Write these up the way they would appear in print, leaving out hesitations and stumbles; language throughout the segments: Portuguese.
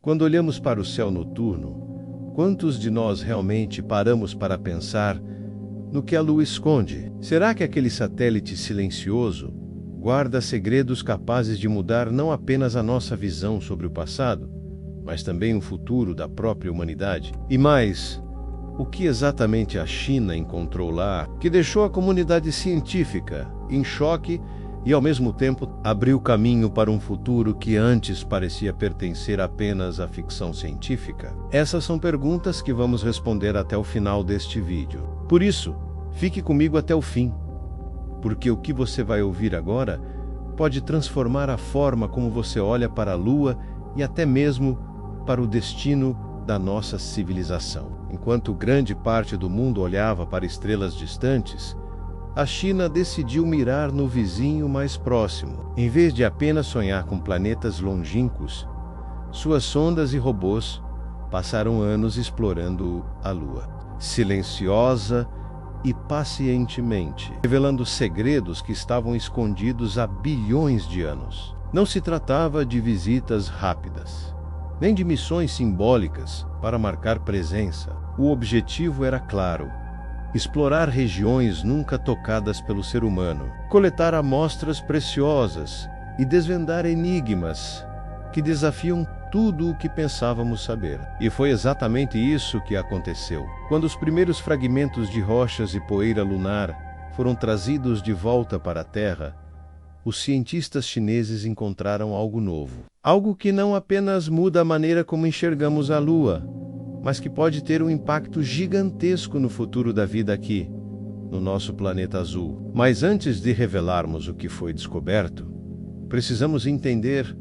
Quando olhamos para o céu noturno, quantos de nós realmente paramos para pensar no que a Lua esconde? Será que aquele satélite silencioso guarda segredos capazes de mudar não apenas a nossa visão sobre o passado, mas também o futuro da própria humanidade? E mais, o que exatamente a China encontrou lá que deixou a comunidade científica em choque e, ao mesmo tempo, abriu caminho para um futuro que antes parecia pertencer apenas à ficção científica? Essas são perguntas que vamos responder até o final deste vídeo. Por isso, fique comigo até o fim, porque o que você vai ouvir agora pode transformar a forma como você olha para a Lua e até mesmo para o destino da nossa civilização. Enquanto grande parte do mundo olhava para estrelas distantes, a China decidiu mirar no vizinho mais próximo. Em vez de apenas sonhar com planetas longínquos, suas sondas e robôs passaram anos explorando a Lua, silenciosa e pacientemente, revelando segredos que estavam escondidos há bilhões de anos. Não se tratava de visitas rápidas, nem de missões simbólicas para marcar presença. O objetivo era claro: explorar regiões nunca tocadas pelo ser humano, coletar amostras preciosas e desvendar enigmas que desafiam tudo o que pensávamos saber. E foi exatamente isso que aconteceu. Quando os primeiros fragmentos de rochas e poeira lunar foram trazidos de volta para a Terra, os cientistas chineses encontraram algo novo. Algo que não apenas muda a maneira como enxergamos a Lua, mas que pode ter um impacto gigantesco no futuro da vida aqui, no nosso planeta azul. Mas antes de revelarmos o que foi descoberto, precisamos entender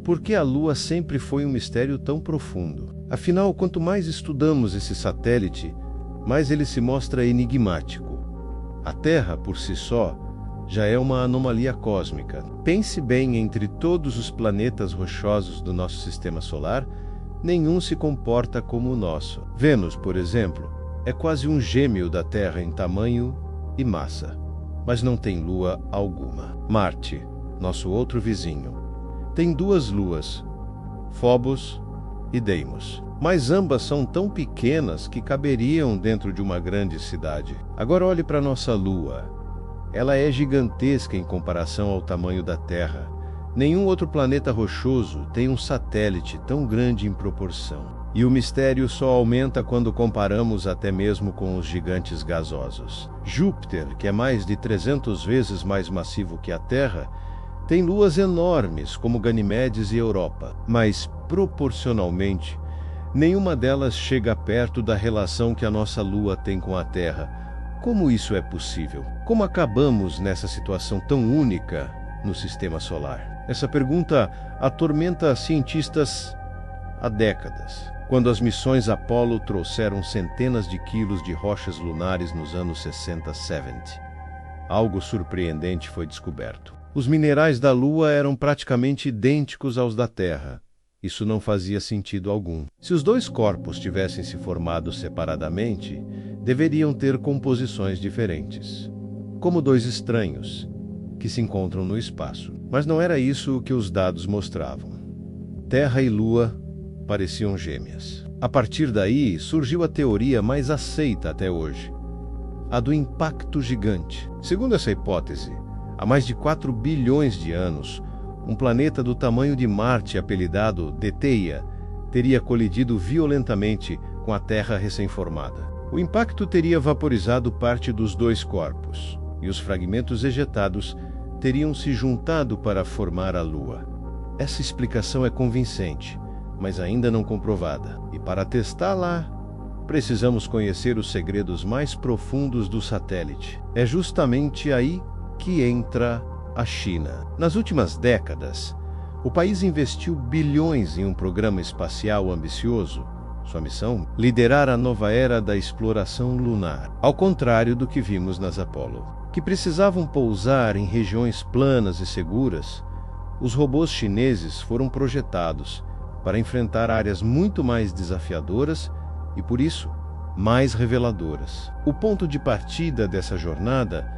por que a Lua sempre foi um mistério tão profundo. Afinal, quanto mais estudamos esse satélite, mais ele se mostra enigmático. A Terra, por si só, já é uma anomalia cósmica. Pense bem, entre todos os planetas rochosos do nosso sistema solar, nenhum se comporta como o nosso. Vênus, por exemplo, é quase um gêmeo da Terra em tamanho e massa, mas não tem lua alguma. Marte, nosso outro vizinho, tem 2 luas, Phobos e Deimos, mas ambas são tão pequenas que caberiam dentro de uma grande cidade. Agora olhe para nossa Lua. Ela é gigantesca em comparação ao tamanho da Terra. Nenhum outro planeta rochoso tem um satélite tão grande em proporção. E o mistério só aumenta quando comparamos até mesmo com os gigantes gasosos. Júpiter, que é mais de 300 vezes mais massivo que a Terra, tem luas enormes como Ganimedes e Europa, mas, proporcionalmente, nenhuma delas chega perto da relação que a nossa Lua tem com a Terra. Como isso é possível? Como acabamos nessa situação tão única no Sistema Solar? Essa pergunta atormenta cientistas há décadas. Quando as missões Apollo trouxeram centenas de quilos de rochas lunares nos anos 60-70, algo surpreendente foi descoberto. Os minerais da Lua eram praticamente idênticos aos da Terra. Isso não fazia sentido algum. Se os 2 corpos tivessem se formado separadamente, deveriam ter composições diferentes, como 2 estranhos que se encontram no espaço. Mas não era isso que os dados mostravam. Terra e Lua pareciam gêmeas. A partir daí, surgiu a teoria mais aceita até hoje, a do impacto gigante. Segundo essa hipótese, há mais de 4 bilhões de anos, um planeta do tamanho de Marte, apelidado de Theia, teria colidido violentamente com a Terra recém-formada. O impacto teria vaporizado parte dos 2 corpos, e os fragmentos ejetados teriam se juntado para formar a Lua. Essa explicação é convincente, mas ainda não comprovada. E para testá-la, precisamos conhecer os segredos mais profundos do satélite. É justamente aí que entra a China. Nas últimas décadas, o país investiu bilhões em um programa espacial ambicioso. Sua missão? Liderar a nova era da exploração lunar, ao contrário do que vimos nas Apollo, que precisavam pousar em regiões planas e seguras. Os robôs chineses foram projetados para enfrentar áreas muito mais desafiadoras e, por isso, mais reveladoras. O ponto de partida dessa jornada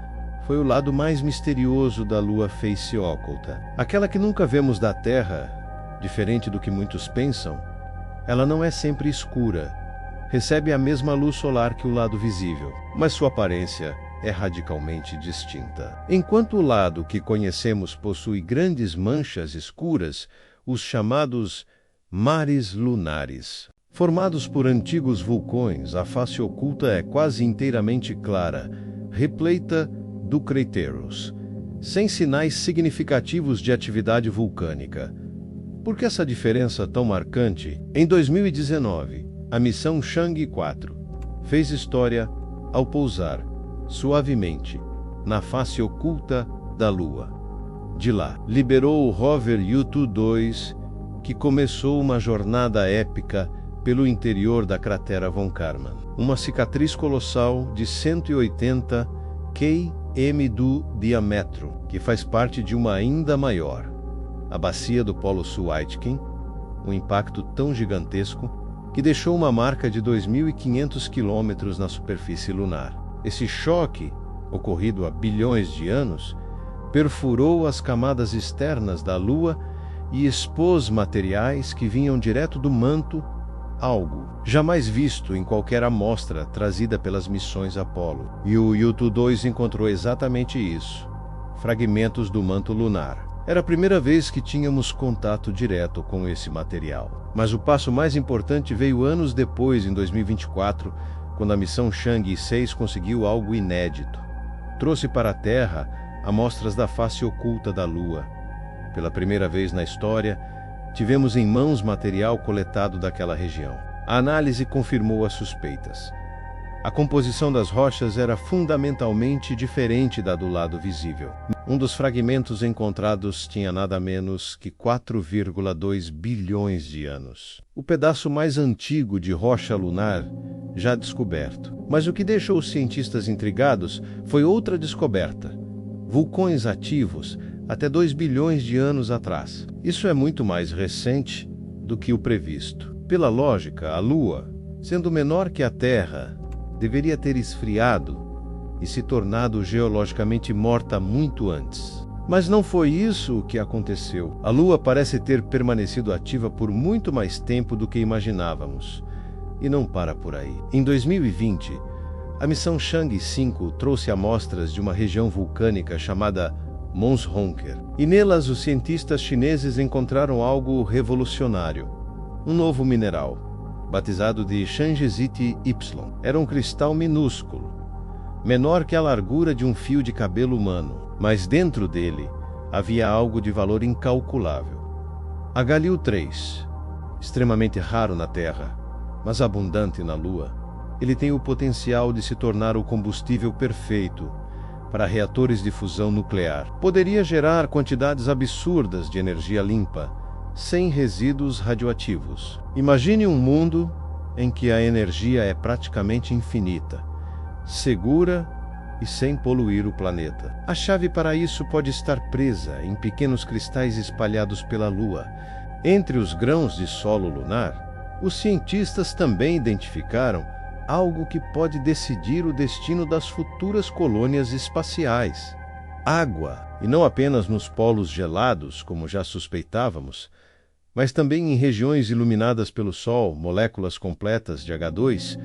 foi o lado mais misterioso da Lua Face Occulta, aquela que nunca vemos da Terra. Diferente do que muitos pensam, Ela não é sempre escura. Recebe a mesma luz solar que o lado visível, mas sua aparência é radicalmente distinta. Enquanto o lado que conhecemos possui grandes manchas escuras, os chamados mares lunares. Formados por antigos vulcões, a face oculta é quase inteiramente clara, repleta do crateros, sem sinais significativos de atividade vulcânica. Por que essa diferença tão marcante? Em 2019, a missão Chang'e 4 fez história ao pousar suavemente na face oculta da Lua. De lá, liberou o rover Yutu-2, que começou uma jornada épica pelo interior da cratera Von Karman, uma cicatriz colossal de 180 km do diâmetro, que faz parte de uma ainda maior, a bacia do Polo Sul Aitken, um impacto tão gigantesco que deixou uma marca de 2.500 quilômetros na superfície lunar. Esse choque, ocorrido há bilhões de anos, perfurou as camadas externas da Lua e expôs materiais que vinham direto do manto, algo jamais visto em qualquer amostra trazida pelas missões Apollo. E o Yutu-2 encontrou exatamente isso: fragmentos do manto lunar. Era a primeira vez que tínhamos contato direto com esse material. Mas o passo mais importante veio anos depois, em 2024, quando a missão Chang'e 6 conseguiu algo inédito. Trouxe para a Terra amostras da face oculta da Lua. Pela primeira vez na história, tivemos em mãos material coletado daquela região. A análise confirmou as suspeitas. A composição das rochas era fundamentalmente diferente da do lado visível. Um dos fragmentos encontrados tinha nada menos que 4,2 bilhões de anos. O pedaço mais antigo de rocha lunar já descoberto. Mas o que deixou os cientistas intrigados foi outra descoberta: vulcões ativos até 2 bilhões de anos atrás. Isso é muito mais recente do que o previsto. Pela lógica, a Lua, sendo menor que a Terra, deveria ter esfriado e se tornado geologicamente morta muito antes. Mas não foi isso o que aconteceu. A Lua parece ter permanecido ativa por muito mais tempo do que imaginávamos. E não para por aí. Em 2020, a missão Chang'e 5 trouxe amostras de uma região vulcânica chamada Mons Honker. E nelas os cientistas chineses encontraram algo revolucionário: um novo mineral, batizado de Chang'e Y. Era um cristal minúsculo, menor que a largura de um fio de cabelo humano, mas dentro dele havia algo de valor incalculável. A Galil 3, extremamente raro na Terra, mas abundante na Lua, ele tem o potencial de se tornar o combustível perfeito para reatores de fusão nuclear. Poderia gerar quantidades absurdas de energia limpa, sem resíduos radioativos. Imagine um mundo em que a energia é praticamente infinita, segura e sem poluir o planeta. A chave para isso pode estar presa em pequenos cristais espalhados pela Lua. Entre os grãos de solo lunar, os cientistas também identificaram algo que pode decidir o destino das futuras colônias espaciais: água. E não apenas nos polos gelados, como já suspeitávamos, mas também em regiões iluminadas pelo Sol. Moléculas completas de H2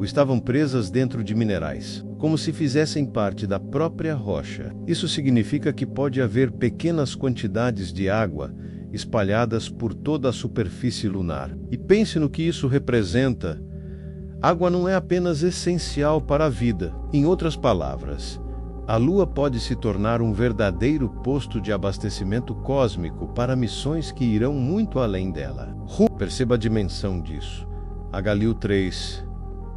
estavam presas dentro de minerais, como se fizessem parte da própria rocha. Isso significa que pode haver pequenas quantidades de água espalhadas por toda a superfície lunar. E pense no que isso representa. Água não é apenas essencial para a vida. Em outras palavras, a Lua pode se tornar um verdadeiro posto de abastecimento cósmico para missões que irão muito além dela. Perceba a dimensão disso. A Galil 3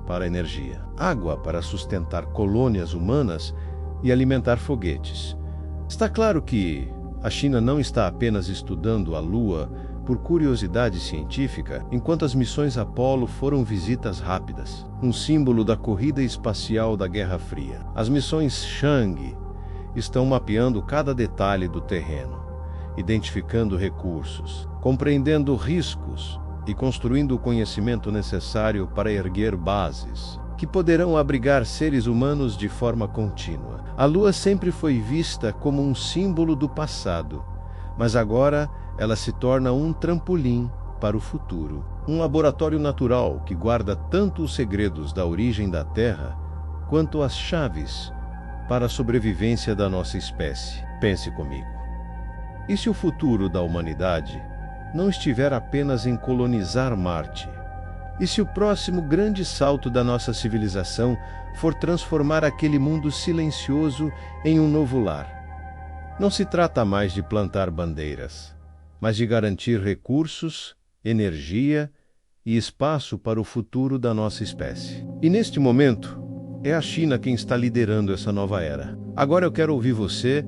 para energia. Água para sustentar colônias humanas e alimentar foguetes. Está claro que a China não está apenas estudando a Lua por curiosidade científica, enquanto as missões Apollo foram visitas rápidas, um símbolo da corrida espacial da Guerra Fria. As missões Chang'e estão mapeando cada detalhe do terreno, identificando recursos, compreendendo riscos e construindo o conhecimento necessário para erguer bases que poderão abrigar seres humanos de forma contínua. A Lua sempre foi vista como um símbolo do passado, mas agora ela se torna um trampolim para o futuro. Um laboratório natural que guarda tanto os segredos da origem da Terra quanto as chaves para a sobrevivência da nossa espécie. Pense comigo. E se o futuro da humanidade não estiver apenas em colonizar Marte? E se o próximo grande salto da nossa civilização for transformar aquele mundo silencioso em um novo lar? Não se trata mais de plantar bandeiras, mas de garantir recursos, energia e espaço para o futuro da nossa espécie. E neste momento, é a China quem está liderando essa nova era. Agora eu quero ouvir você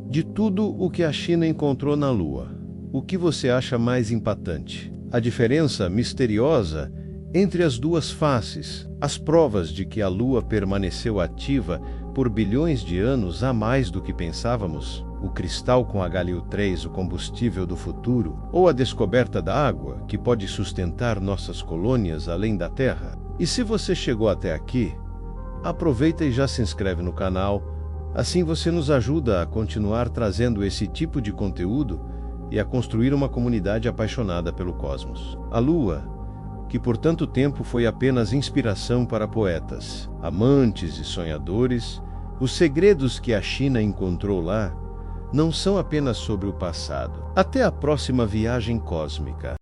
de tudo o que a China encontrou na Lua. O que você acha mais impactante? A diferença misteriosa entre as duas faces, as provas de que a Lua permaneceu ativa por bilhões de anos a mais do que pensávamos, o cristal com Galil-3, o combustível do futuro, ou a descoberta da água, que pode sustentar nossas colônias além da Terra. E se você chegou até aqui, aproveita e já se inscreve no canal, assim você nos ajuda a continuar trazendo esse tipo de conteúdo e a construir uma comunidade apaixonada pelo cosmos. A Lua, que por tanto tempo foi apenas inspiração para poetas, amantes e sonhadores, os segredos que a China encontrou lá não são apenas sobre o passado. Até a próxima viagem cósmica.